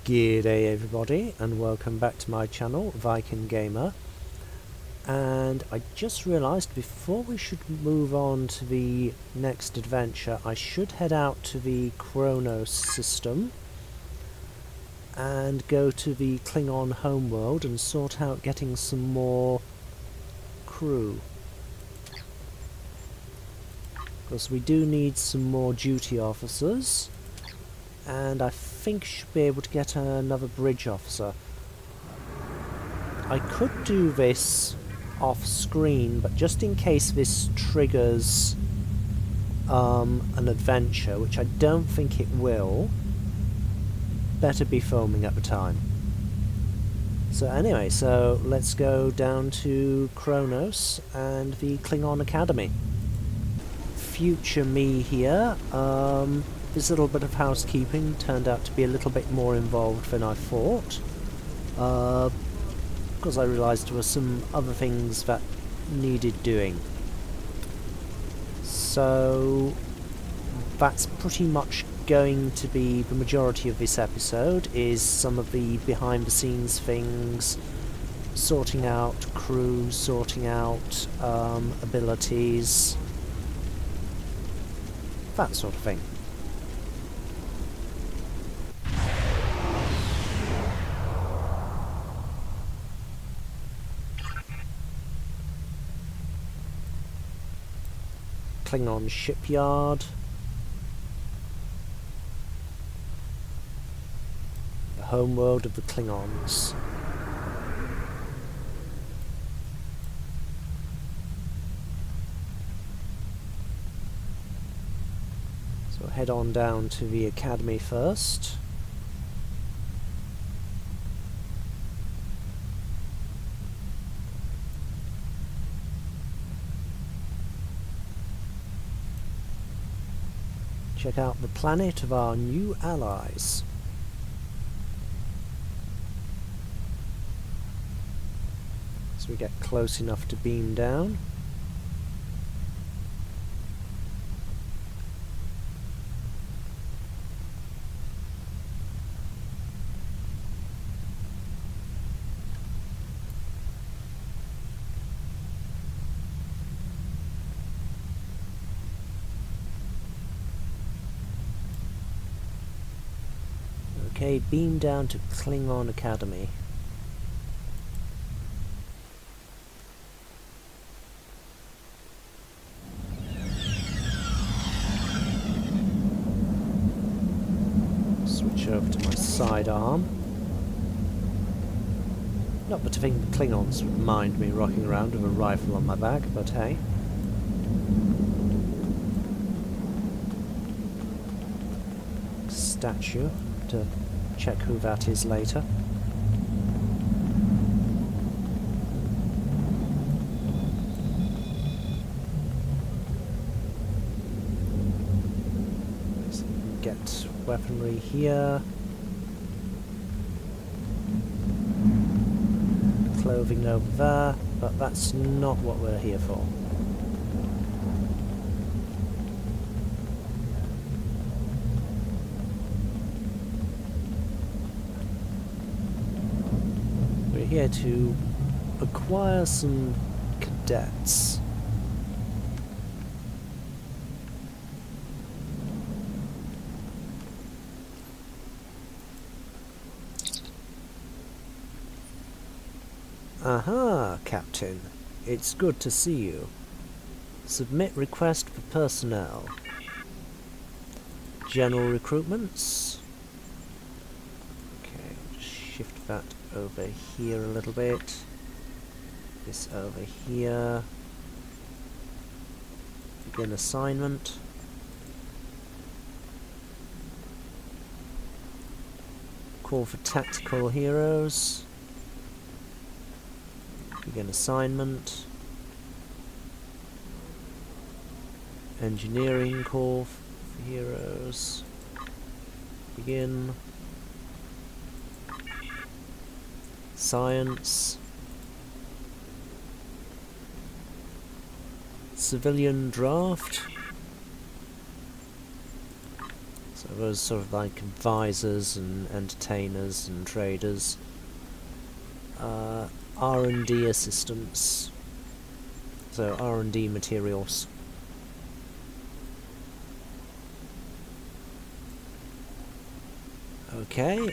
G'day everybody, and welcome back to my channel, Viking Gamer. And I just realised before we should move on to the next adventure, I should head out to the Kronos system and go to the Klingon homeworld and sort out getting some more crew. Because we do need some more duty officers. And I think should be able to get another bridge officer. I could do this off screen, but just in case this triggers an adventure, which I don't think it will, better be filming at the time. So anyway, so let's go down to Kronos and the Klingon Academy. Future me here. This little bit of housekeeping turned out to be a little bit more involved than I thought, because I realised there were some other things that needed doing. So that's pretty much going to be the majority of this episode, is some of the behind the scenes things, sorting out crew, sorting out abilities, that sort of thing. Klingon shipyard. The homeworld of the Klingons. So head on down to the academy first. Check out the planet of our new allies. So we get close enough to beam down. Okay, beam down to Klingon Academy. Switch over to my sidearm. Not that I think the Klingons would mind me rocking around with a rifle on my back, but hey. Statue to check who that is later. So we get weaponry here. Clothing over there, but that's not what we're here for. Here to acquire some cadets. Aha, Captain. It's good to see you. Submit request for personnel. General recruitments. Okay, just shift that over here a little bit. This over here. Begin assignment. Call for tactical heroes. Begin assignment. Engineering call for heroes. Begin. Science. Civilian draft. So was sort of like advisors and entertainers and traders. R&D assistants, so R&D materials. Okay.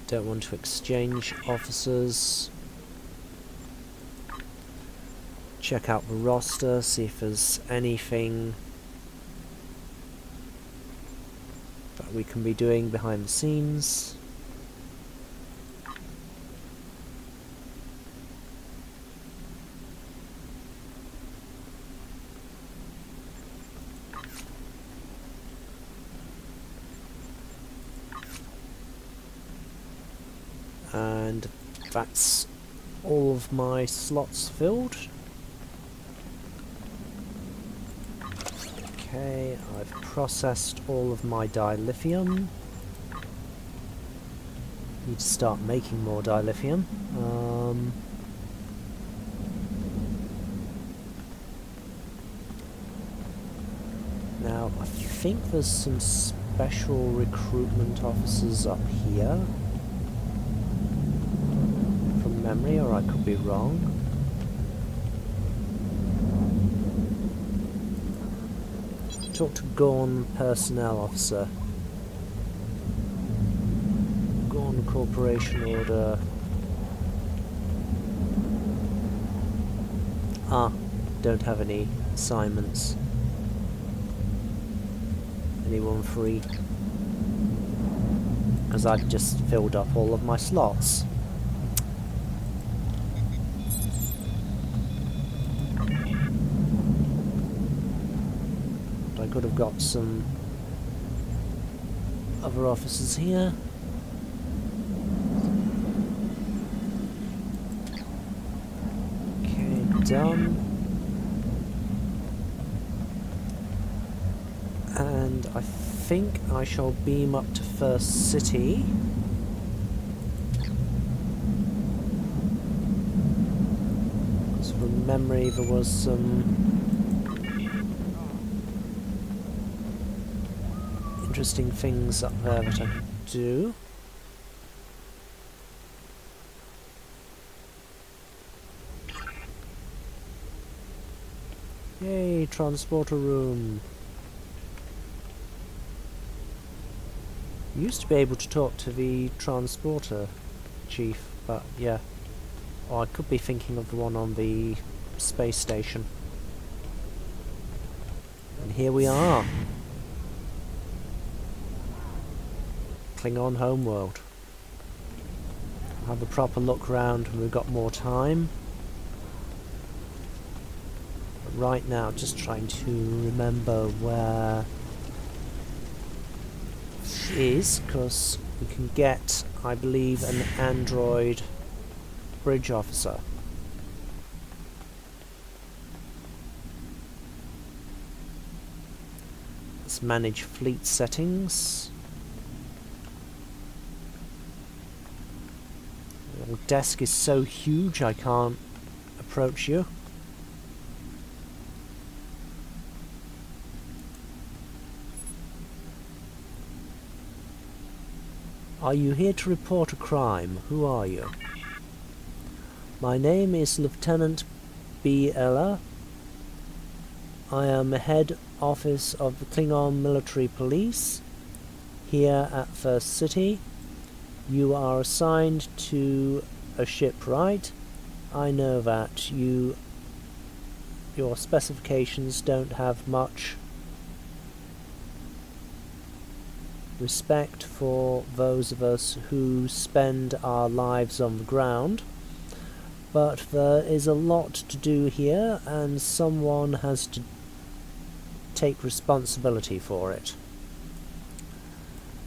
Don't want to exchange officers. Check out the roster, see if there's anything that we can be doing behind the scenes. And that's all of my slots filled. Okay, I've processed all of my dilithium. Need to start making more dilithium. Now, I think there's some special recruitment officers up here. From memory, or I could be wrong. Talk to Gorn personnel officer. Gorn Corporation order. Ah, don't have any assignments. Anyone free? Because I've just filled up all of my slots. I could have got some other officers here. Okay, done. And I think I shall beam up to First City. Because from memory there was some interesting things up there that I could do. Yay, transporter room. Used to be able to talk to the transporter chief, but yeah. Or I could be thinking of the one on the space station. And here we are. Klingon homeworld. I'll have a proper look round when we've got more time. But right now, just trying to remember where it is, because we can get, I believe, an android bridge officer. Let's manage fleet settings. The desk is so huge I can't approach you. Are you here to report a crime? Who are you? My name is Lieutenant B. Ella. I am head office of the Klingon Military Police here at First City. You are assigned to a ship, right? I know that your specifications don't have much respect for those of us who spend our lives on the ground, but there is a lot to do here and someone has to take responsibility for it.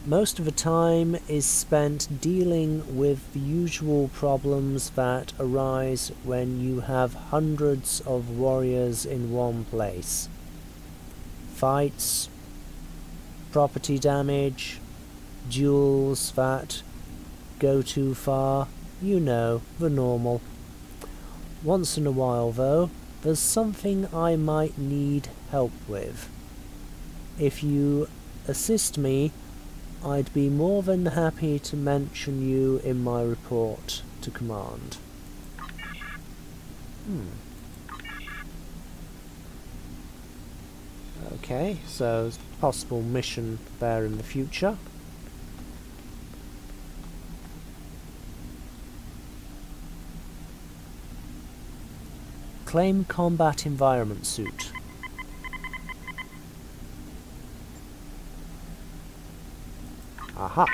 Most of the time is spent dealing with the usual problems that arise when you have hundreds of warriors in one place. Fights, property damage, duels that go too far, you know, the normal. Once in a while, though, there's something I might need help with. if you assist me, I'd be more than happy to mention you in my report to command. Okay, so possible mission there in the future. Claim combat environment suit. Aha!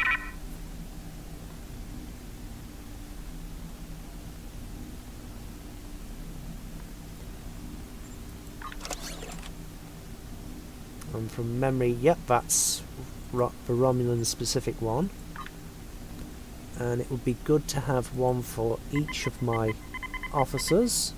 And from memory, yep, that's the Romulan specific one. And it would be good to have one for each of my officers.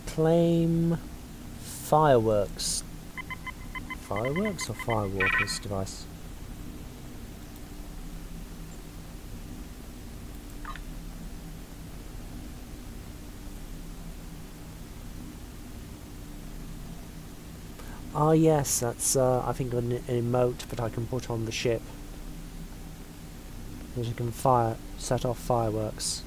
Claim fireworks. Fireworks or firewalkers device? Ah yes, that's I think an emote that I can put on the ship. That you can set off fireworks.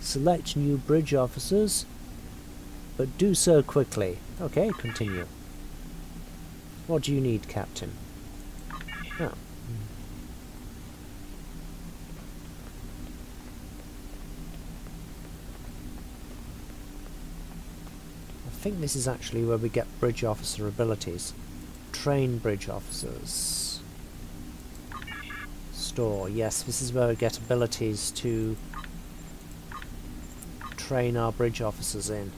Select new bridge officers, but do so quickly. Okay, continue. What do you need, Captain? Oh. I think this is actually where we get bridge officer abilities. Train bridge officers. Store. Yes, this is where we get abilities to train our bridge officers in.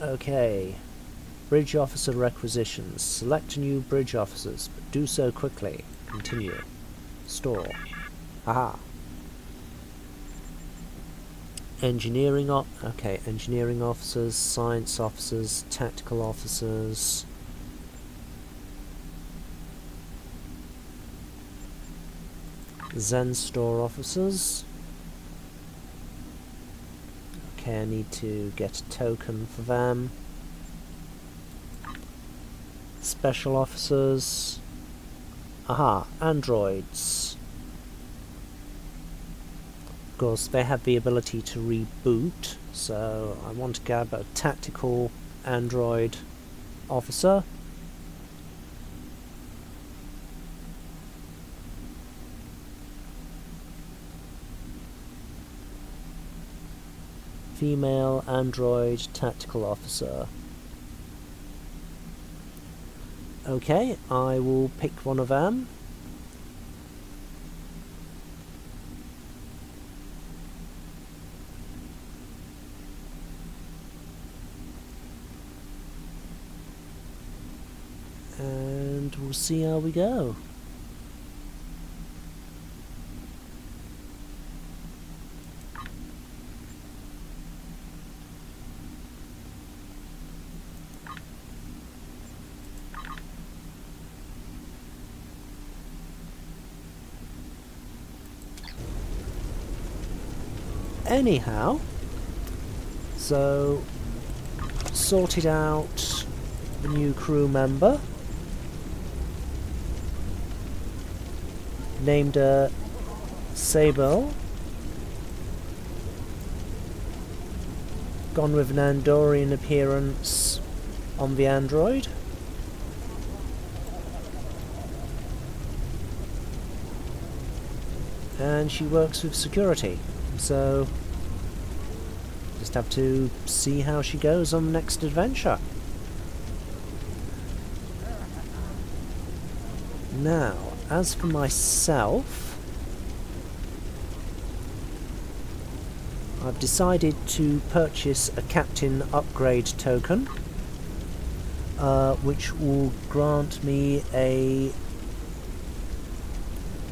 Okay. Bridge officer requisitions. Select new bridge officers, but do so quickly. Continue. Store. Aha. Engineering engineering officers, science officers, tactical officers. Zen store officers. Okay, I need to get a token for them. Special officers. Aha, androids. Of course, they have the ability to reboot, so I want to grab a tactical android officer. Female android tactical officer. Okay, I will pick one of them. And we'll see how we go. Anyhow, so sorted out the new crew member, named her Sable, gone with an Andorian appearance on the android. and she works with security. So just have to see how she goes on the next adventure. Now, as for myself, I've decided to purchase a captain upgrade token, which will grant me a...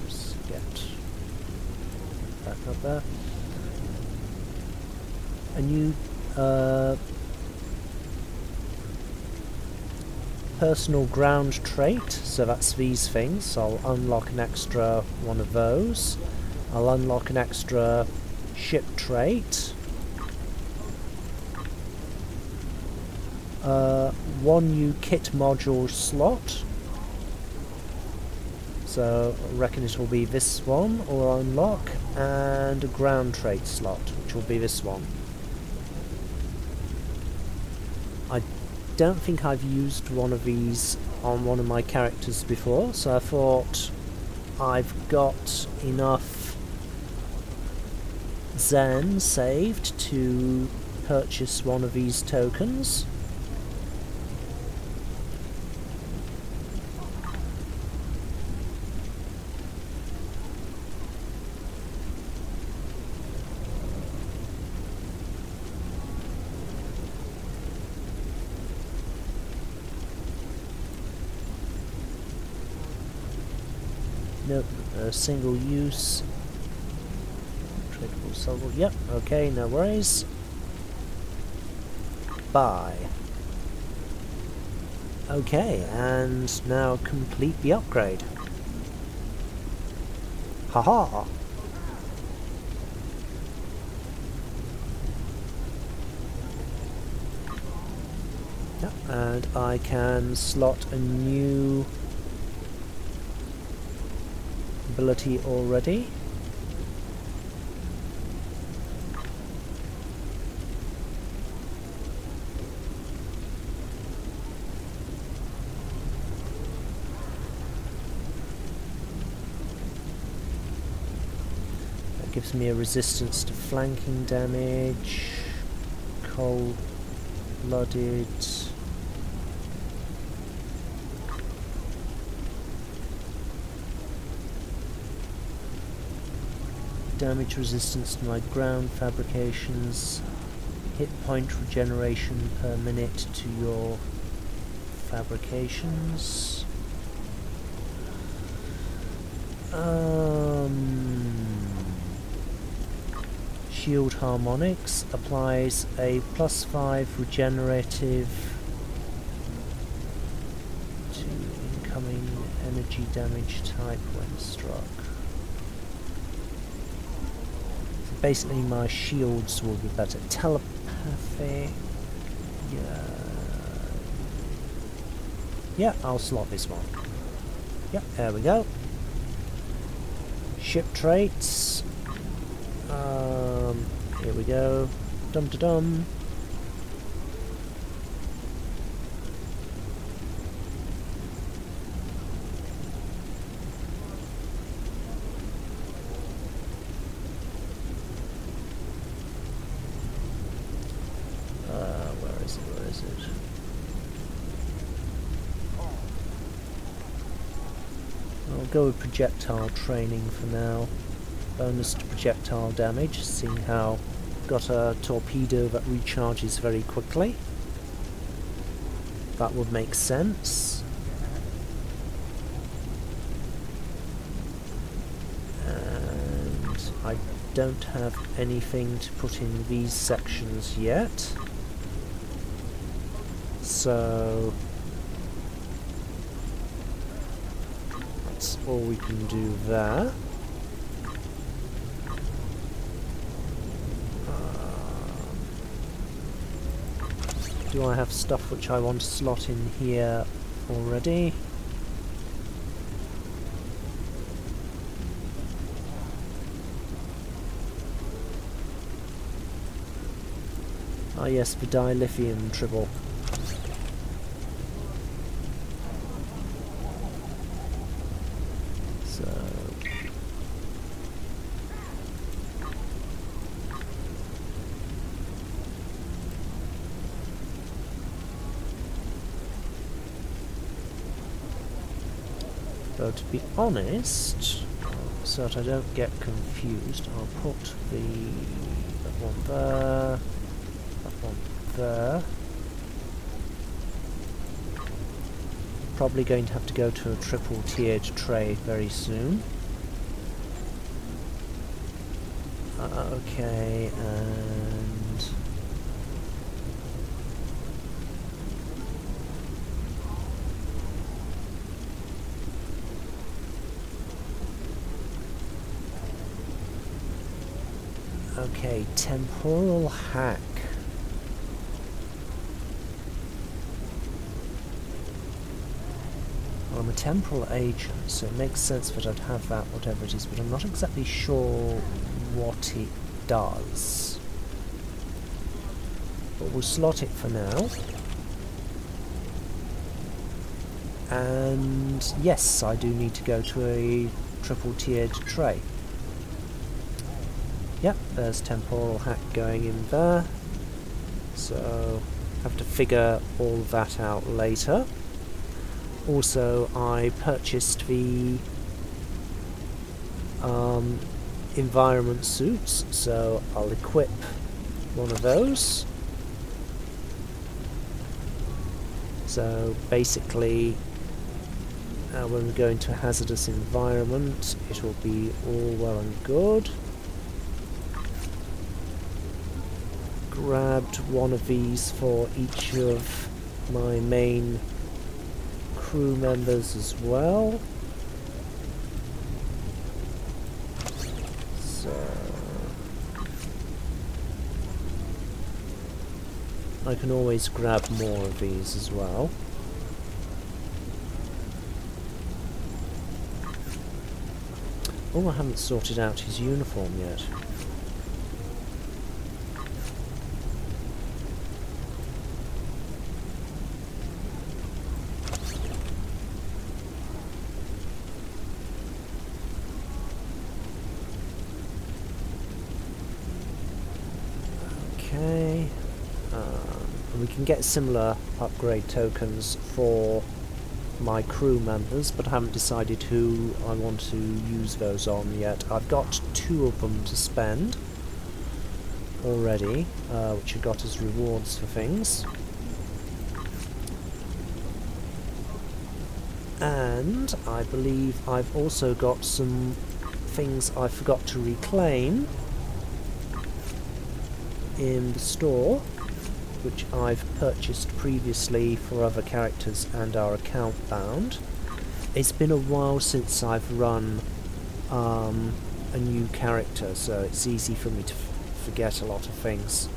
Let's get back up there. A new personal ground trait, so that's these things. So I'll unlock an extra one of those. I'll unlock an extra ship trait. One new kit module slot. So I reckon it will be this one, or unlock, and a ground trait slot, which will be this one. I don't think I've used one of these on one of my characters before, so I thought I've got enough Zen saved to purchase one of these tokens. Nope, single use. Tradable, sellable. Yep, okay, no worries. Buy. Okay, and now complete the upgrade. Haha! Yep, and I can slot a new ability already. That gives me a resistance to flanking damage, cold-blooded. Damage resistance to my ground fabrications, hit point regeneration per minute to your fabrications. Shield harmonics applies a +5 regenerative to incoming energy damage type when struck. Basically my shields will be better. Telepathic... yeah, I'll slot this one. Yep, there we go. Ship traits. Here we go. Dum-da-dum. Where is it? I'll go with projectile training for now. Bonus to projectile damage, seeing how I've got a torpedo that recharges very quickly. That would make sense. And I don't have anything to put in these sections yet. So that's all we can do there. Do I have stuff which I want to slot in here already? Ah yes, the dilithium tribble. So Though to be honest, so that I don't get confused, I'll put that one there, that one there. Probably going to have to go to a triple tiered tray very soon. Okay, and okay, temporal hack. Well, I'm a temporal agent, so it makes sense that I'd have that, whatever it is, but I'm not exactly sure what it does. But we'll slot it for now. And yes, I do need to go to a triple tiered tray. Yep, there's temporal hack going in there. So have to figure all that out later. Also, I purchased the environment suits, so I'll equip one of those. So basically, when we go into a hazardous environment, it will be all well and good. Grabbed one of these for each of my main crew members as well. So I can always grab more of these as well. Oh, I haven't sorted out his uniform yet. Okay, and we can get similar upgrade tokens for my crew members, but I haven't decided who I want to use those on yet. I've got 2 of them to spend already, which I got as rewards for things. And I believe I've also got some things I forgot to reclaim in the store, which I've purchased previously for other characters and are account bound. It's been a while since I've run a new character, so it's easy for me to forget a lot of things.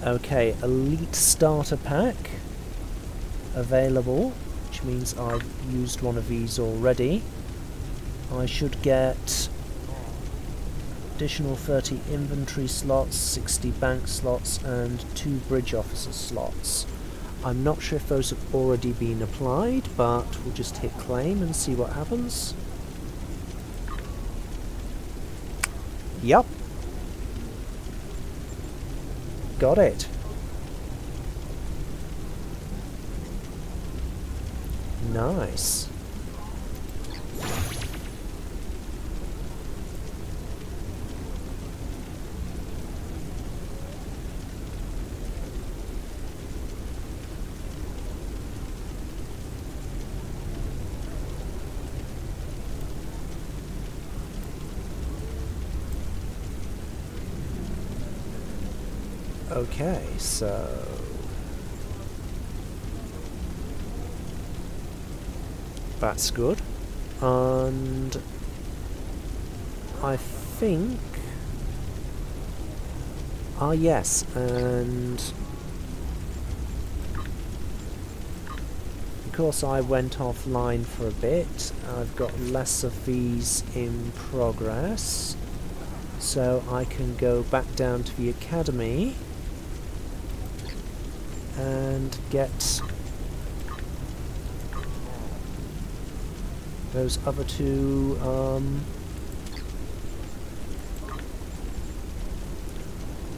Okay, Elite Starter Pack available, which means I've used one of these already. I should get additional 30 inventory slots, 60 bank slots, and 2 bridge officer slots. I'm not sure if those have already been applied, but we'll just hit claim and see what happens. Yup. Got it. Nice. Okay, so that's good, and I think, yes, and because I went offline for a bit, I've got less of these in progress, so I can go back down to the academy and get those other two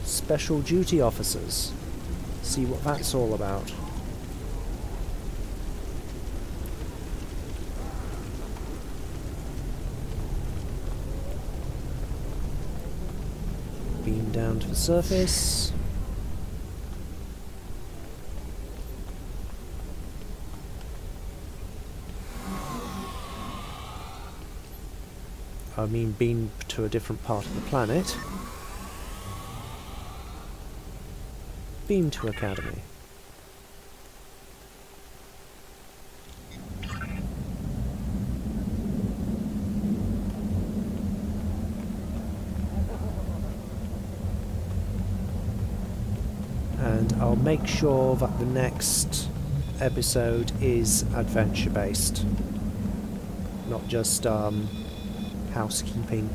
special duty officers. See what that's all about. Beam down to the surface. I mean beam to a different part of the planet. Beam to Academy. And I'll make sure that the next episode is adventure based, not just housekeeping.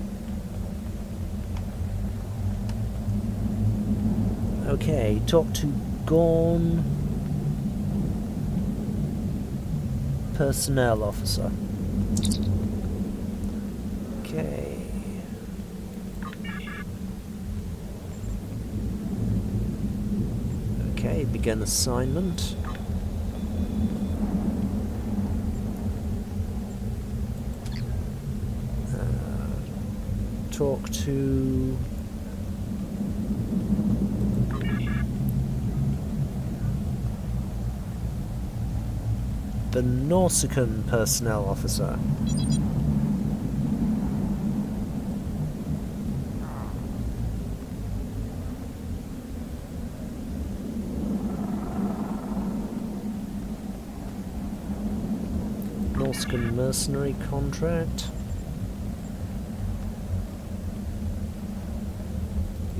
Okay, talk to Gorn personnel officer. Okay. Okay, begin assignment. Talk to the Nausicaan personnel officer. Nausicaan mercenary contract.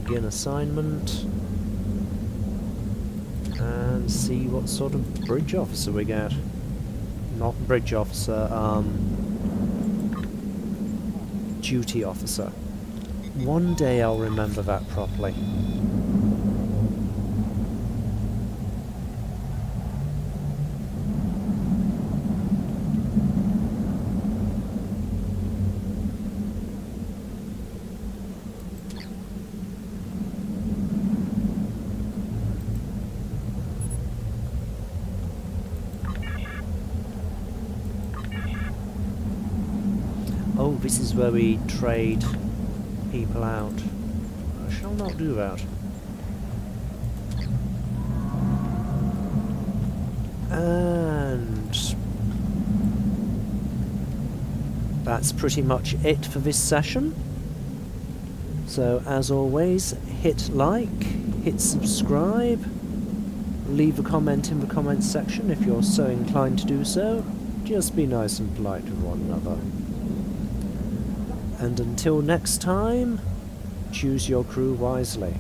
Begin assignment. And see what sort of bridge officer we get. Not bridge officer, duty officer. One day I'll remember that properly. Oh, this is where we trade people out. I shall not do that. And that's pretty much it for this session. So as always, hit like, hit subscribe, leave a comment in the comments section if you're so inclined to do so. Just be nice and polite with one another. And until next time, choose your crew wisely.